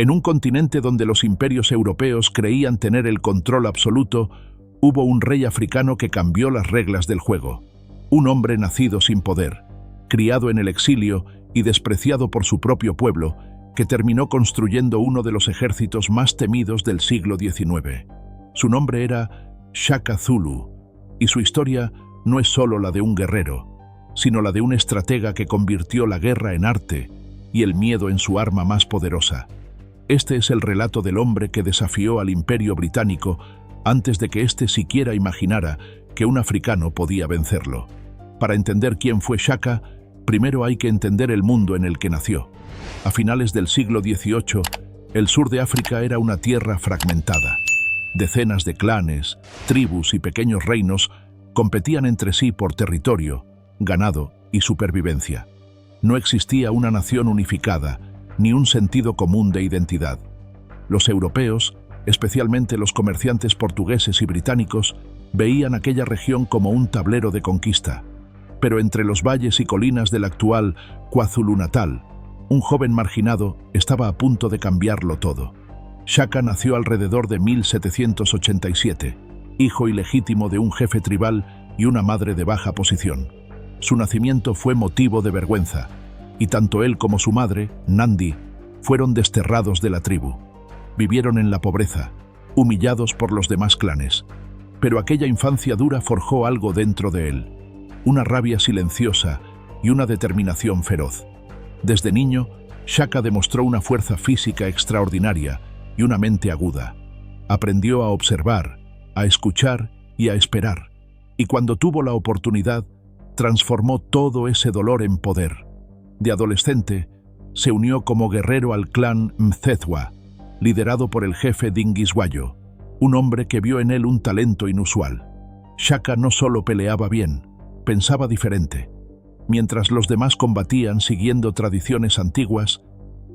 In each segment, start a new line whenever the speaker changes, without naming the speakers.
En un continente donde los imperios europeos creían tener el control absoluto, hubo un rey africano que cambió las reglas del juego. Un hombre nacido sin poder, criado en el exilio y despreciado por su propio pueblo, que terminó construyendo uno de los ejércitos más temidos del siglo XIX. Su nombre era Shaka Zulu, y su historia no es solo la de un guerrero, sino la de un estratega que convirtió la guerra en arte y el miedo en su arma más poderosa. Este es el relato del hombre que desafió al Imperio Británico antes de que éste siquiera imaginara que un africano podía vencerlo. Para entender quién fue Shaka, primero hay que entender el mundo en el que nació. A finales del siglo XVIII, el sur de África era una tierra fragmentada. Decenas de clanes, tribus y pequeños reinos competían entre sí por territorio, ganado y supervivencia. No existía una nación unificada, ni un sentido común de identidad. Los europeos, especialmente los comerciantes portugueses y británicos, veían aquella región como un tablero de conquista. Pero entre los valles y colinas del actual KwaZulu-Natal, un joven marginado estaba a punto de cambiarlo todo. Shaka nació alrededor de 1787, hijo ilegítimo de un jefe tribal y una madre de baja posición. Su nacimiento fue motivo de vergüenza, y tanto él como su madre, Nandi, fueron desterrados de la tribu. Vivieron en la pobreza, humillados por los demás clanes. Pero aquella infancia dura forjó algo dentro de él, una rabia silenciosa y una determinación feroz. Desde niño, Shaka demostró una fuerza física extraordinaria y una mente aguda. Aprendió a observar, a escuchar y a esperar, y cuando tuvo la oportunidad, transformó todo ese dolor en poder. De adolescente, se unió como guerrero al clan Mthethwa, liderado por el jefe Dingiswayo, un hombre que vio en él un talento inusual. Shaka no solo peleaba bien, pensaba diferente. Mientras los demás combatían siguiendo tradiciones antiguas,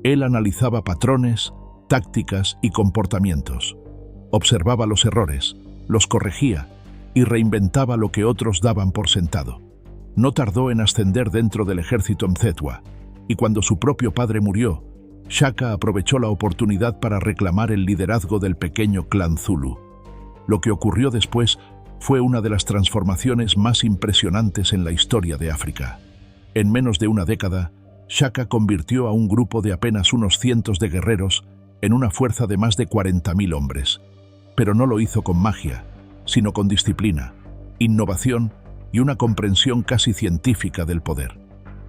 él analizaba patrones, tácticas y comportamientos. Observaba los errores, los corregía y reinventaba lo que otros daban por sentado. No tardó en ascender dentro del ejército Mthethwa, y cuando su propio padre murió, Shaka aprovechó la oportunidad para reclamar el liderazgo del pequeño clan Zulu. Lo que ocurrió después fue una de las transformaciones más impresionantes en la historia de África. En menos de una década, Shaka convirtió a un grupo de apenas unos cientos de guerreros en una fuerza de más de 40.000 hombres. Pero no lo hizo con magia, sino con disciplina, innovación y una comprensión casi científica del poder.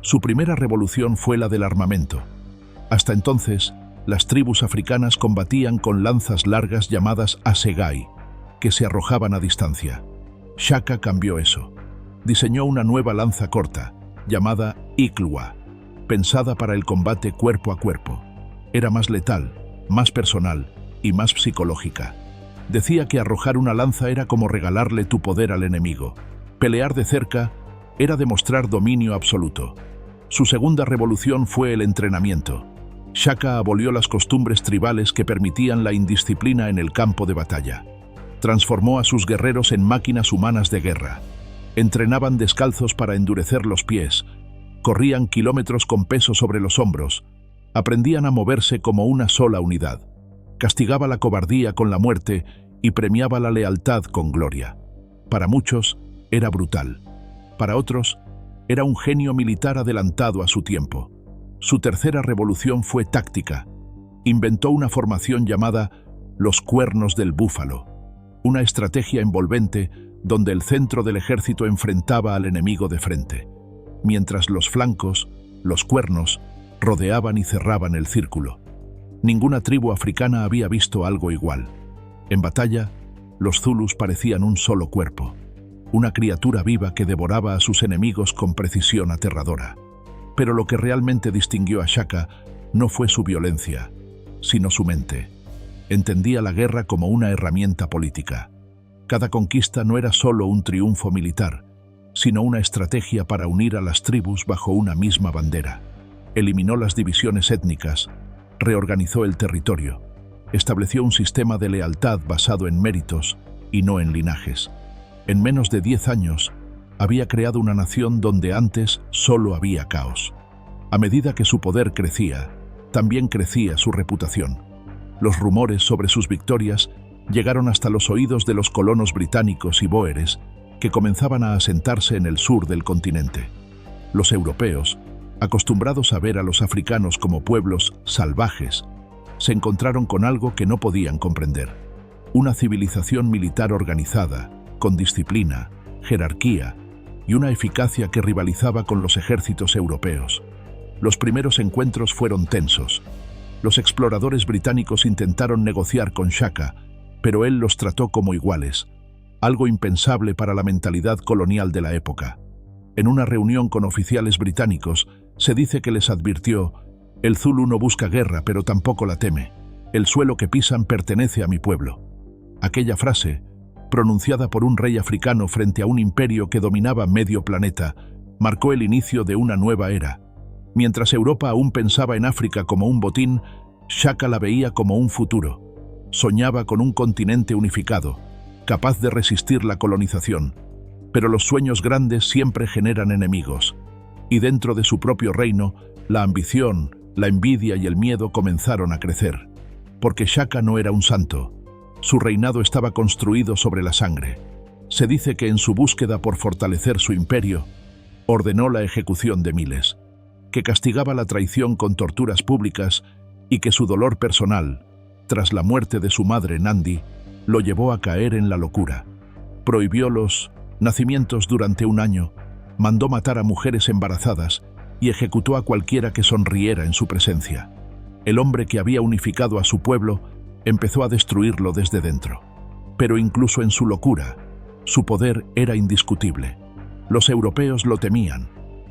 Su primera revolución fue la del armamento. Hasta entonces, las tribus africanas combatían con lanzas largas llamadas assegai, que se arrojaban a distancia. Shaka cambió eso. Diseñó una nueva lanza corta, llamada Iklwa, pensada para el combate cuerpo a cuerpo. Era más letal, más personal y más psicológica. Decía que arrojar una lanza era como regalarle tu poder al enemigo. Pelear de cerca era demostrar dominio absoluto. Su segunda revolución fue el entrenamiento. Shaka abolió las costumbres tribales que permitían la indisciplina en el campo de batalla. Transformó a sus guerreros en máquinas humanas de guerra. Entrenaban descalzos para endurecer los pies, corrían kilómetros con peso sobre los hombros, aprendían a moverse como una sola unidad. Castigaba la cobardía con la muerte y premiaba la lealtad con gloria. Para muchos, era brutal. Para otros, era un genio militar adelantado a su tiempo. Su tercera revolución fue táctica. Inventó una formación llamada los cuernos del búfalo, una estrategia envolvente donde el centro del ejército enfrentaba al enemigo de frente, mientras los flancos, los cuernos, rodeaban y cerraban el círculo. Ninguna tribu africana había visto algo igual. En batalla, los zulus parecían un solo cuerpo, una criatura viva que devoraba a sus enemigos con precisión aterradora. Pero lo que realmente distinguió a Shaka no fue su violencia, sino su mente. Entendía la guerra como una herramienta política. Cada conquista no era solo un triunfo militar, sino una estrategia para unir a las tribus bajo una misma bandera. Eliminó las divisiones étnicas, reorganizó el territorio, estableció un sistema de lealtad basado en méritos y no en linajes. En menos de 10 años, había creado una nación donde antes solo había caos. A medida que su poder crecía, también crecía su reputación. Los rumores sobre sus victorias llegaron hasta los oídos de los colonos británicos y bóeres que comenzaban a asentarse en el sur del continente. Los europeos, acostumbrados a ver a los africanos como pueblos salvajes, se encontraron con algo que no podían comprender: una civilización militar organizada, con disciplina, jerarquía y una eficacia que rivalizaba con los ejércitos europeos. Los primeros encuentros fueron tensos. Los exploradores británicos intentaron negociar con Shaka, pero él los trató como iguales, algo impensable para la mentalidad colonial de la época. En una reunión con oficiales británicos, se dice que les advirtió: «El Zulu no busca guerra, pero tampoco la teme. El suelo que pisan pertenece a mi pueblo». Aquella frase, pronunciada por un rey africano frente a un imperio que dominaba medio planeta, marcó el inicio de una nueva era. Mientras Europa aún pensaba en África como un botín, Shaka la veía como un futuro. Soñaba con un continente unificado, capaz de resistir la colonización. Pero los sueños grandes siempre generan enemigos. Y dentro de su propio reino, la ambición, la envidia y el miedo comenzaron a crecer. Porque Shaka no era un santo. Su reinado estaba construido sobre la sangre. Se dice que en su búsqueda por fortalecer su imperio, ordenó la ejecución de miles, que castigaba la traición con torturas públicas y que su dolor personal, tras la muerte de su madre Nandi, lo llevó a caer en la locura. Prohibió los nacimientos durante un año, mandó matar a mujeres embarazadas y ejecutó a cualquiera que sonriera en su presencia. El hombre que había unificado a su pueblo empezó a destruirlo desde dentro. Pero incluso en su locura, su poder era indiscutible. Los europeos lo temían,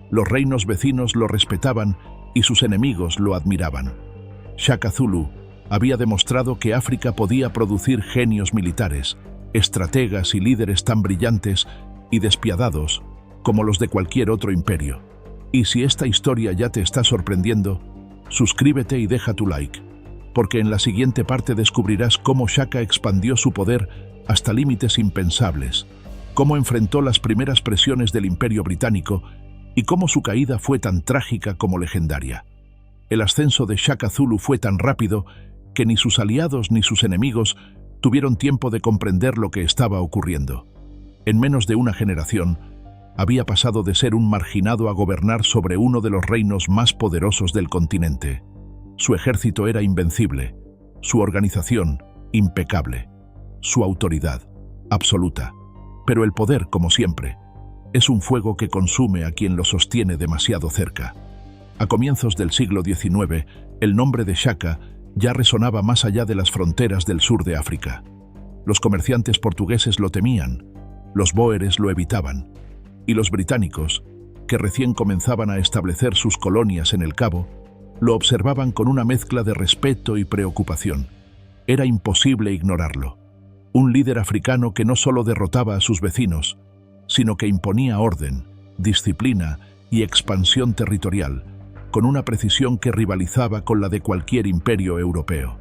los reinos vecinos lo respetaban y sus enemigos lo admiraban. Shaka Zulu había demostrado que África podía producir genios militares, estrategas y líderes tan brillantes y despiadados como los de cualquier otro imperio. Y si esta historia ya te está sorprendiendo, suscríbete y deja tu like, porque en la siguiente parte descubrirás cómo Shaka expandió su poder hasta límites impensables, cómo enfrentó las primeras presiones del Imperio Británico y cómo su caída fue tan trágica como legendaria. El ascenso de Shaka Zulu fue tan rápido que ni sus aliados ni sus enemigos tuvieron tiempo de comprender lo que estaba ocurriendo. En menos de una generación, había pasado de ser un marginado a gobernar sobre uno de los reinos más poderosos del continente. Su ejército era invencible, su organización impecable, su autoridad absoluta. Pero el poder, como siempre, es un fuego que consume a quien lo sostiene demasiado cerca. A comienzos del siglo XIX, el nombre de Shaka ya resonaba más allá de las fronteras del sur de África. Los comerciantes portugueses lo temían, los bóeres lo evitaban, y los británicos, que recién comenzaban a establecer sus colonias en el Cabo, lo observaban con una mezcla de respeto y preocupación. Era imposible ignorarlo. Un líder africano que no solo derrotaba a sus vecinos, sino que imponía orden, disciplina y expansión territorial, con una precisión que rivalizaba con la de cualquier imperio europeo.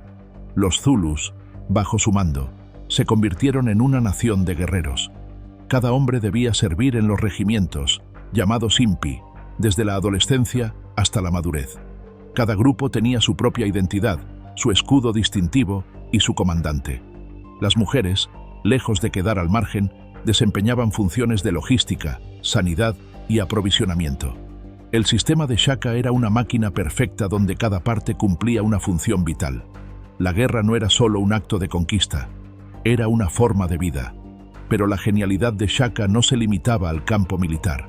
Los Zulus, bajo su mando, se convirtieron en una nación de guerreros. Cada hombre debía servir en los regimientos, llamados impi, desde la adolescencia hasta la madurez. Cada grupo tenía su propia identidad, su escudo distintivo y su comandante. Las mujeres, lejos de quedar al margen, desempeñaban funciones de logística, sanidad y aprovisionamiento. El sistema de Shaka era una máquina perfecta donde cada parte cumplía una función vital. La guerra no era solo un acto de conquista, era una forma de vida. Pero la genialidad de Shaka no se limitaba al campo militar.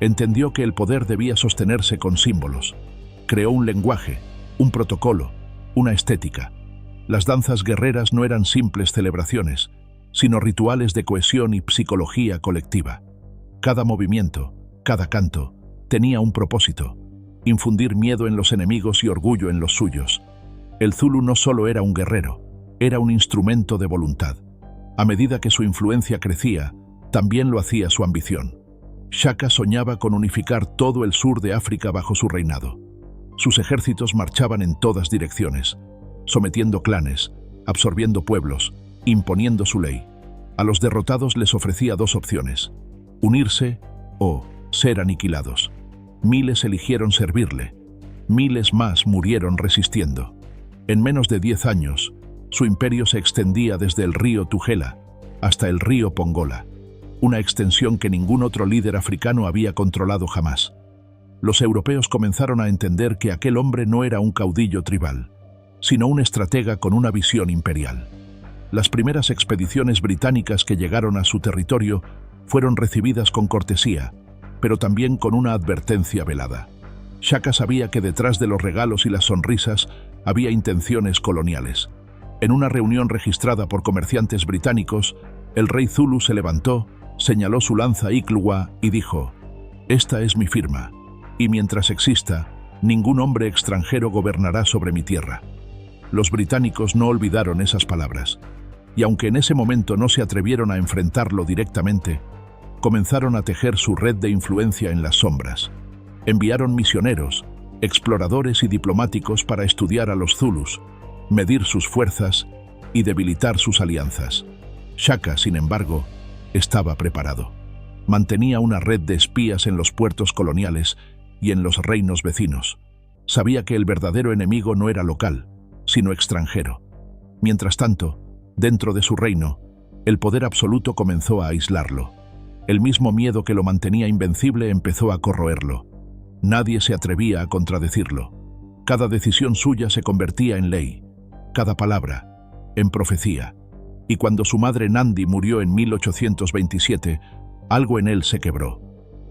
Entendió que el poder debía sostenerse con símbolos. Creó un lenguaje, un protocolo, una estética. Las danzas guerreras no eran simples celebraciones, sino rituales de cohesión y psicología colectiva. Cada movimiento, cada canto, tenía un propósito: infundir miedo en los enemigos y orgullo en los suyos. El Zulu no solo era un guerrero, era un instrumento de voluntad. A medida que su influencia crecía, también lo hacía su ambición. Shaka soñaba con unificar todo el sur de África bajo su reinado. Sus ejércitos marchaban en todas direcciones, sometiendo clanes, absorbiendo pueblos, imponiendo su ley. A los derrotados les ofrecía dos opciones: unirse o ser aniquilados. Miles eligieron servirle, miles más murieron resistiendo. En menos de 10 años, su imperio se extendía desde el río Tugela hasta el río Pongola, una extensión que ningún otro líder africano había controlado jamás. Los europeos comenzaron a entender que aquel hombre no era un caudillo tribal, sino un estratega con una visión imperial. Las primeras expediciones británicas que llegaron a su territorio fueron recibidas con cortesía, pero también con una advertencia velada. Shaka sabía que detrás de los regalos y las sonrisas había intenciones coloniales. En una reunión registrada por comerciantes británicos, el rey Zulu se levantó, señaló su lanza Iklwa y dijo: «Esta es mi firma, y mientras exista, ningún hombre extranjero gobernará sobre mi tierra». Los británicos no olvidaron esas palabras, y aunque en ese momento no se atrevieron a enfrentarlo directamente, comenzaron a tejer su red de influencia en las sombras. Enviaron misioneros, exploradores y diplomáticos para estudiar a los Zulus, medir sus fuerzas y debilitar sus alianzas. Shaka, sin embargo, estaba preparado. Mantenía una red de espías en los puertos coloniales y en los reinos vecinos. Sabía que el verdadero enemigo no era local, sino extranjero. Mientras tanto, dentro de su reino, el poder absoluto comenzó a aislarlo. El mismo miedo que lo mantenía invencible empezó a corroerlo. Nadie se atrevía a contradecirlo. Cada decisión suya se convertía en ley, cada palabra en profecía. Y cuando su madre Nandi murió en 1827, algo en él se quebró.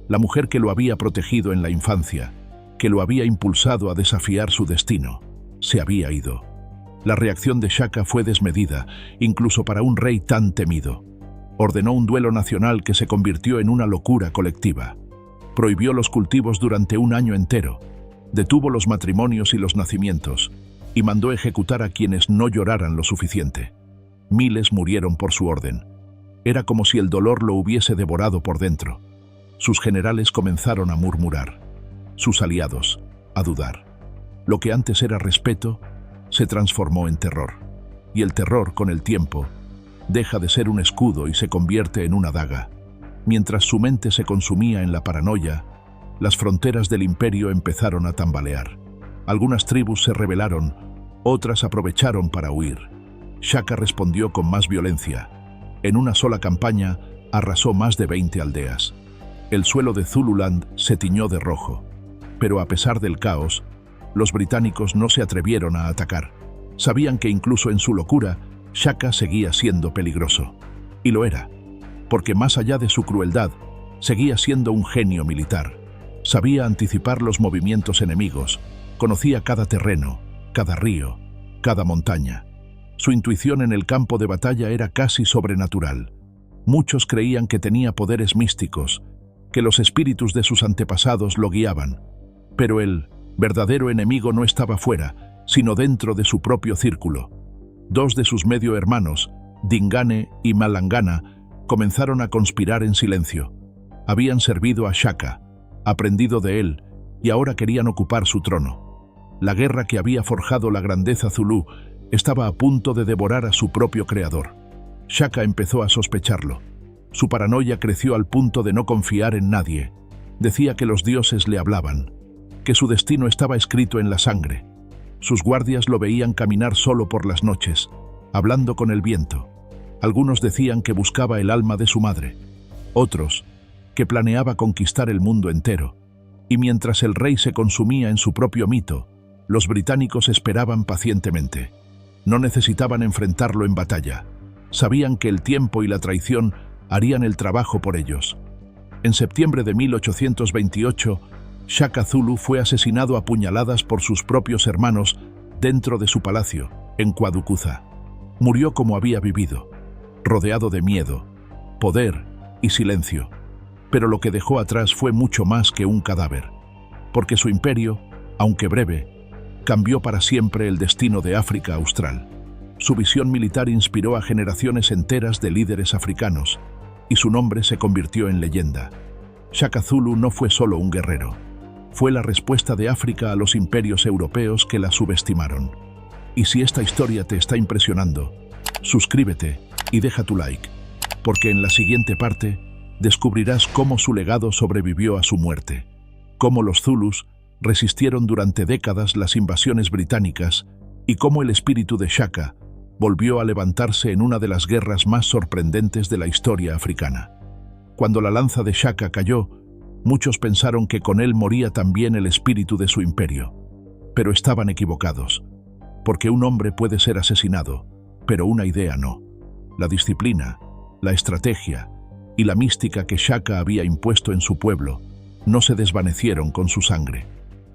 La mujer que lo había protegido en la infancia, que lo había impulsado a desafiar su destino, se había ido. La reacción de Shaka fue desmedida, incluso para un rey tan temido. Ordenó un duelo nacional que se convirtió en una locura colectiva. Prohibió los cultivos durante un año entero, detuvo los matrimonios y los nacimientos, y mandó ejecutar a quienes no lloraran lo suficiente. Miles murieron por su orden. Era como si el dolor lo hubiese devorado por dentro. Sus generales comenzaron a murmurar, sus aliados a dudar. Lo que antes era respeto se transformó en terror. Y el terror, con el tiempo, deja de ser un escudo y se convierte en una daga. Mientras su mente se consumía en la paranoia, las fronteras del imperio empezaron a tambalear. Algunas tribus se rebelaron, otras aprovecharon para huir. Shaka respondió con más violencia. En una sola campaña, arrasó más de 20 aldeas. El suelo de Zululand se tiñó de rojo. Pero a pesar del caos, los británicos no se atrevieron a atacar. Sabían que incluso en su locura, Shaka seguía siendo peligroso. Y lo era, porque más allá de su crueldad, seguía siendo un genio militar. Sabía anticipar los movimientos enemigos, conocía cada terreno, cada río, cada montaña. Su intuición en el campo de batalla era casi sobrenatural. Muchos creían que tenía poderes místicos, que los espíritus de sus antepasados lo guiaban. Pero el verdadero enemigo no estaba fuera, sino dentro de su propio círculo. Dos de sus medio hermanos, Dingane y Malangana, comenzaron a conspirar en silencio. Habían servido a Shaka, aprendido de él, y ahora querían ocupar su trono. La guerra que había forjado la grandeza zulú estaba a punto de devorar a su propio creador. Shaka empezó a sospecharlo. Su paranoia creció al punto de no confiar en nadie. Decía que los dioses le hablaban, que su destino estaba escrito en la sangre. Sus guardias lo veían caminar solo por las noches, hablando con el viento. Algunos decían que buscaba el alma de su madre, otros que planeaba conquistar el mundo entero. Y mientras el rey se consumía en su propio mito, los británicos esperaban pacientemente. No necesitaban enfrentarlo en batalla. Sabían que el tiempo y la traición harían el trabajo por ellos. En septiembre de 1828, Shaka Zulu fue asesinado a puñaladas por sus propios hermanos dentro de su palacio, en Kwadukuza. Murió como había vivido, rodeado de miedo, poder y silencio. Pero lo que dejó atrás fue mucho más que un cadáver, porque su imperio, aunque breve, cambió para siempre el destino de África Austral. Su visión militar inspiró a generaciones enteras de líderes africanos, y su nombre se convirtió en leyenda. Shaka Zulu no fue solo un guerrero, fue la respuesta de África a los imperios europeos que la subestimaron. Y si esta historia te está impresionando, suscríbete y deja tu like, porque en la siguiente parte descubrirás cómo su legado sobrevivió a su muerte, cómo los Zulus resistieron durante décadas las invasiones británicas y cómo el espíritu de Shaka volvió a levantarse en una de las guerras más sorprendentes de la historia africana. Cuando la lanza de Shaka cayó, muchos pensaron que con él moría también el espíritu de su imperio. Pero estaban equivocados, porque un hombre puede ser asesinado, pero una idea no. La disciplina, la estrategia y la mística que Shaka había impuesto en su pueblo no se desvanecieron con su sangre.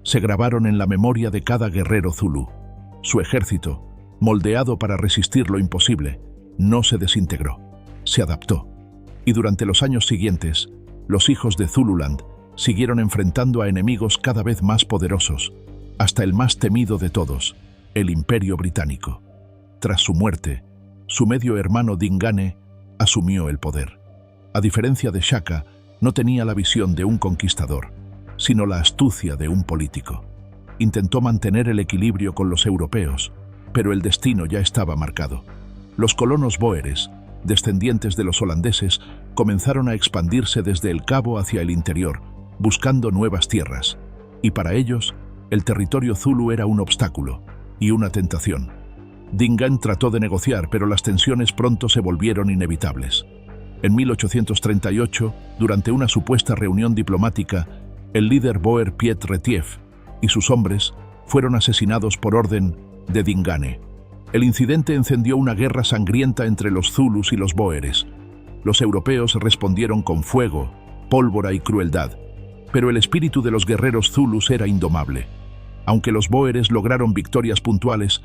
Se grabaron en la memoria de cada guerrero zulú. Su ejército, moldeado para resistir lo imposible, no se desintegró, se adaptó. Y durante los años siguientes, los hijos de Zululand siguieron enfrentando a enemigos cada vez más poderosos, hasta el más temido de todos, el Imperio Británico. Tras su muerte, su medio hermano Dingane asumió el poder. A diferencia de Shaka, no tenía la visión de un conquistador, sino la astucia de un político. Intentó mantener el equilibrio con los europeos, pero el destino ya estaba marcado. Los colonos bóeres, descendientes de los holandeses, comenzaron a expandirse desde el Cabo hacia el interior, buscando nuevas tierras, y para ellos, el territorio zulú era un obstáculo y una tentación. Dingaan trató de negociar, pero las tensiones pronto se volvieron inevitables. En 1838, durante una supuesta reunión diplomática, el líder bóer Piet Retief y sus hombres fueron asesinados por orden de Dingane. El incidente encendió una guerra sangrienta entre los zulus y los bóeres. Los europeos respondieron con fuego, pólvora y crueldad, pero el espíritu de los guerreros zulus era indomable. Aunque los bóeres lograron victorias puntuales,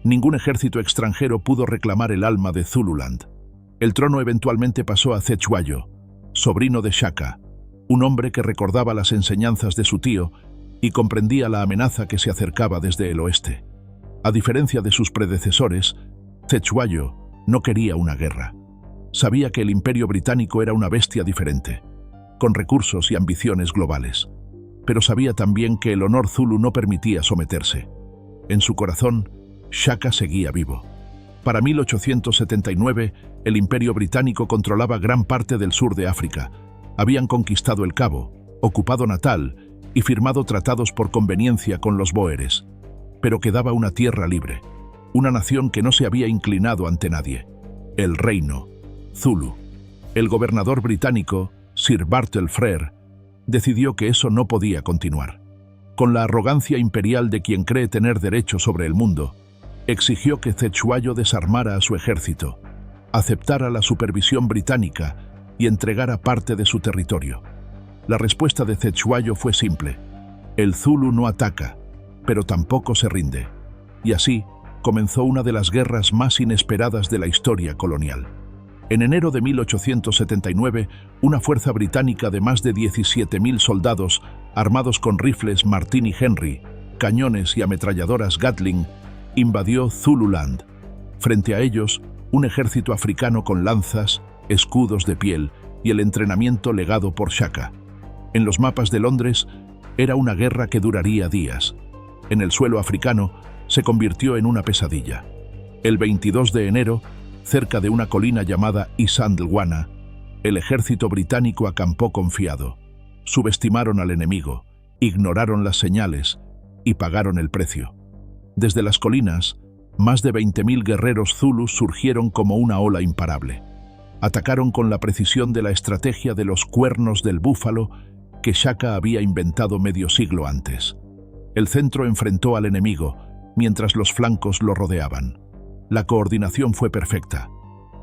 ningún ejército extranjero pudo reclamar el alma de Zululand. El trono eventualmente pasó a Cetshwayo, sobrino de Shaka, un hombre que recordaba las enseñanzas de su tío y comprendía la amenaza que se acercaba desde el oeste. A diferencia de sus predecesores, Cetshwayo no quería una guerra. Sabía que el Imperio Británico era una bestia diferente, con recursos y ambiciones globales, pero sabía también que el honor zulú no permitía someterse. En su corazón, Shaka seguía vivo. Para 1879, el Imperio Británico controlaba gran parte del sur de África. Habían conquistado el Cabo, ocupado Natal y firmado tratados por conveniencia con los bóeres. Pero quedaba una tierra libre, una nación que no se había inclinado ante nadie: el reino zulú. El gobernador británico, Sir Bartle Frere, decidió que eso no podía continuar. Con la arrogancia imperial de quien cree tener derecho sobre el mundo, exigió que Cetshwayo desarmara a su ejército, aceptara la supervisión británica y entregara parte de su territorio. La respuesta de Cetshwayo fue simple: el zulú no ataca, pero tampoco se rinde. Y así comenzó una de las guerras más inesperadas de la historia colonial. En enero de 1879, una fuerza británica de más de 17.000 soldados, armados con rifles Martini Henry, cañones y ametralladoras Gatling, invadió Zululand. Frente a ellos, un ejército africano con lanzas, escudos de piel y el entrenamiento legado por Shaka. En los mapas de Londres, era una guerra que duraría días. En el suelo africano, se convirtió en una pesadilla. El 22 de enero, cerca de una colina llamada Isandlwana, el ejército británico acampó confiado. Subestimaron al enemigo, ignoraron las señales y pagaron el precio. Desde las colinas, más de 20.000 guerreros zulus surgieron como una ola imparable. Atacaron con la precisión de la estrategia de los cuernos del búfalo que Shaka había inventado medio siglo antes. El centro enfrentó al enemigo, mientras los flancos lo rodeaban. La coordinación fue perfecta.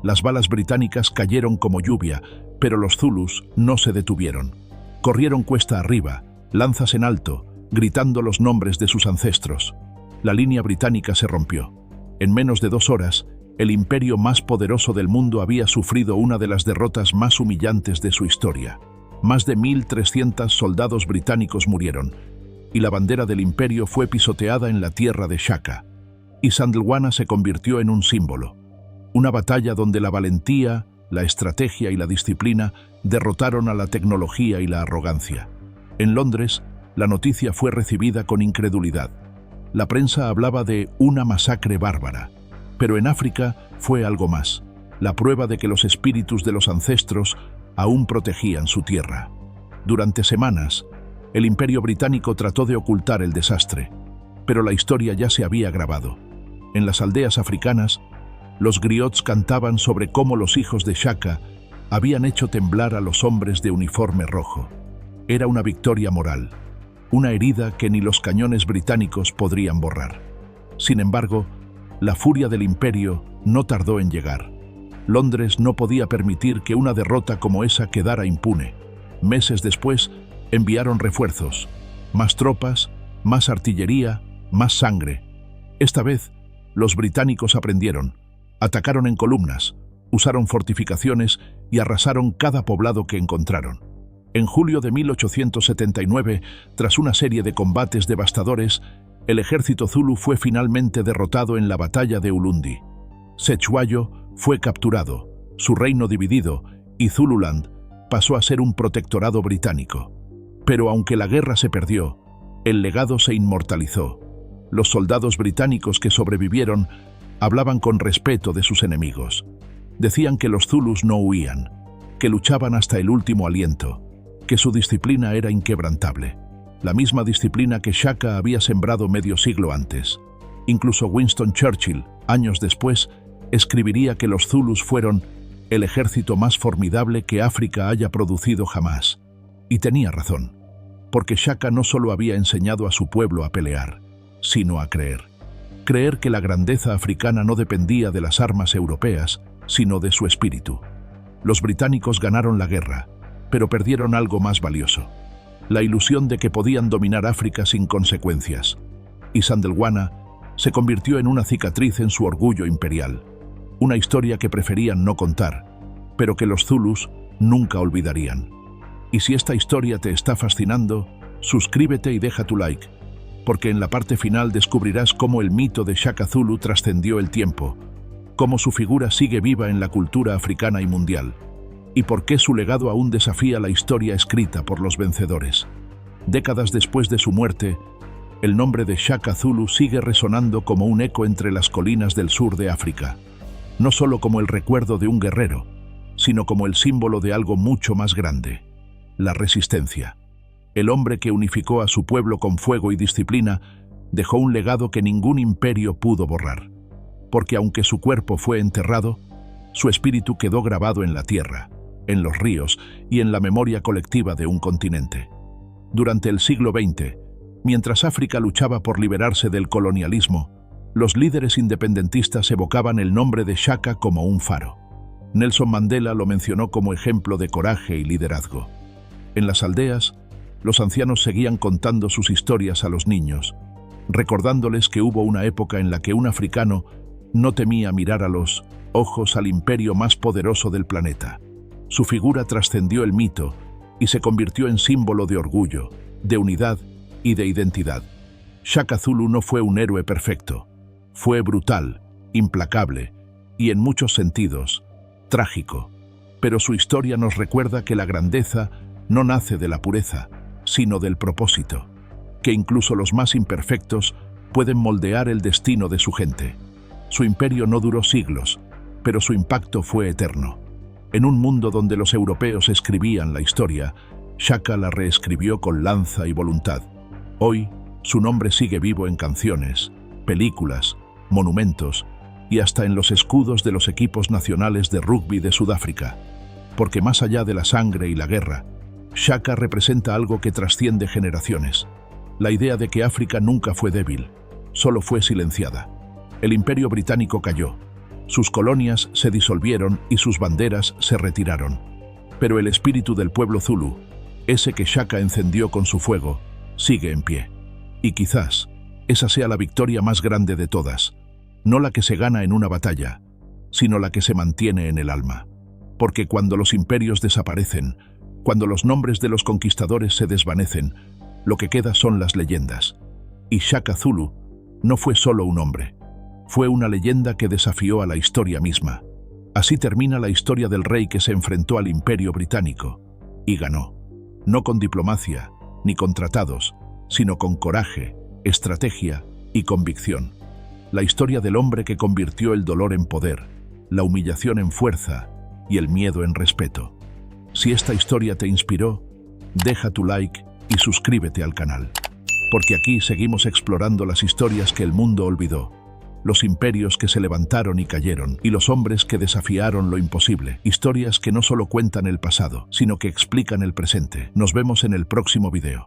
Las balas británicas cayeron como lluvia, pero los zulus no se detuvieron. Corrieron cuesta arriba, lanzas en alto, gritando los nombres de sus ancestros. La línea británica se rompió. En menos de 2 horas, el imperio más poderoso del mundo había sufrido una de las derrotas más humillantes de su historia. Más de 1.300 soldados británicos murieron, y la bandera del imperio fue pisoteada en la tierra de Shaka. Isandlwana se convirtió en un símbolo. Una batalla donde la valentía, la estrategia y la disciplina derrotaron a la tecnología y la arrogancia. En Londres, la noticia fue recibida con incredulidad. La prensa hablaba de una masacre bárbara, pero en África fue algo más, la prueba de que los espíritus de los ancestros aún protegían su tierra. Durante semanas, el Imperio Británico trató de ocultar el desastre, pero la historia ya se había grabado. En las aldeas africanas, los griots cantaban sobre cómo los hijos de Shaka habían hecho temblar a los hombres de uniforme rojo. Era una victoria moral, una herida que ni los cañones británicos podrían borrar. Sin embargo, la furia del imperio no tardó en llegar. Londres no podía permitir que una derrota como esa quedara impune. Meses después, enviaron refuerzos, más tropas, más artillería, más sangre. Esta vez, los británicos aprendieron, atacaron en columnas, usaron fortificaciones y arrasaron cada poblado que encontraron. En julio de 1879, tras una serie de combates devastadores, el ejército Zulu fue finalmente derrotado en la batalla de Ulundi. Cetshwayo fue capturado, su reino dividido, y Zululand pasó a ser un protectorado británico. Pero aunque la guerra se perdió, el legado se inmortalizó. Los soldados británicos que sobrevivieron hablaban con respeto de sus enemigos. Decían que los Zulus no huían, que luchaban hasta el último aliento, que su disciplina era inquebrantable, la misma disciplina que Shaka había sembrado medio siglo antes. Incluso Winston Churchill, años después, escribiría que los Zulus fueron el ejército más formidable que África haya producido jamás. Y tenía razón, porque Shaka no solo había enseñado a su pueblo a pelear, sino a creer. Creer que la grandeza africana no dependía de las armas europeas, sino de su espíritu. Los británicos ganaron la guerra, pero perdieron algo más valioso: la ilusión de que podían dominar África sin consecuencias. Y Sandalwana se convirtió en una cicatriz en su orgullo imperial, una historia que preferían no contar, pero que los Zulus nunca olvidarían. Y si esta historia te está fascinando, suscríbete y deja tu like, porque en la parte final descubrirás cómo el mito de Shaka Zulu trascendió el tiempo, cómo su figura sigue viva en la cultura africana y mundial, y por qué su legado aún desafía la historia escrita por los vencedores. Décadas después de su muerte, el nombre de Shaka Zulu sigue resonando como un eco entre las colinas del sur de África, no solo como el recuerdo de un guerrero, sino como el símbolo de algo mucho más grande: la resistencia. El hombre que unificó a su pueblo con fuego y disciplina dejó un legado que ningún imperio pudo borrar, porque aunque su cuerpo fue enterrado, su espíritu quedó grabado en la tierra, en los ríos y en la memoria colectiva de un continente. Durante el siglo XX, mientras África luchaba por liberarse del colonialismo, los líderes independentistas evocaban el nombre de Shaka como un faro. Nelson Mandela lo mencionó como ejemplo de coraje y liderazgo. En las aldeas, los ancianos seguían contando sus historias a los niños, recordándoles que hubo una época en la que un africano no temía mirar a los ojos al imperio más poderoso del planeta. Su figura trascendió el mito y se convirtió en símbolo de orgullo, de unidad y de identidad. Shaka Zulu no fue un héroe perfecto. Fue brutal, implacable y, en muchos sentidos, trágico. Pero su historia nos recuerda que la grandeza no nace de la pureza, sino del propósito, que incluso los más imperfectos pueden moldear el destino de su gente. Su imperio no duró siglos, pero su impacto fue eterno. En un mundo donde los europeos escribían la historia, Shaka la reescribió con lanza y voluntad. Hoy, su nombre sigue vivo en canciones, películas, monumentos y hasta en los escudos de los equipos nacionales de rugby de Sudáfrica. Porque más allá de la sangre y la guerra, Shaka representa algo que trasciende generaciones. La idea de que África nunca fue débil, solo fue silenciada. El Imperio Británico cayó, sus colonias se disolvieron y sus banderas se retiraron. Pero el espíritu del pueblo Zulu, ese que Shaka encendió con su fuego, sigue en pie. Y quizás esa sea la victoria más grande de todas, no la que se gana en una batalla, sino la que se mantiene en el alma. Porque cuando los imperios desaparecen, cuando los nombres de los conquistadores se desvanecen, lo que queda son las leyendas. Y Shaka Zulu no fue solo un hombre, fue una leyenda que desafió a la historia misma. Así termina la historia del rey que se enfrentó al Imperio Británico y ganó, no con diplomacia ni con tratados, sino con coraje, estrategia y convicción. La historia del hombre que convirtió el dolor en poder, la humillación en fuerza y el miedo en respeto. Si esta historia te inspiró, deja tu like y suscríbete al canal, porque aquí seguimos explorando las historias que el mundo olvidó. los imperios que se levantaron y cayeron, y los hombres que desafiaron lo imposible. Historias que no solo cuentan el pasado, sino que explican el presente. Nos vemos en el próximo video.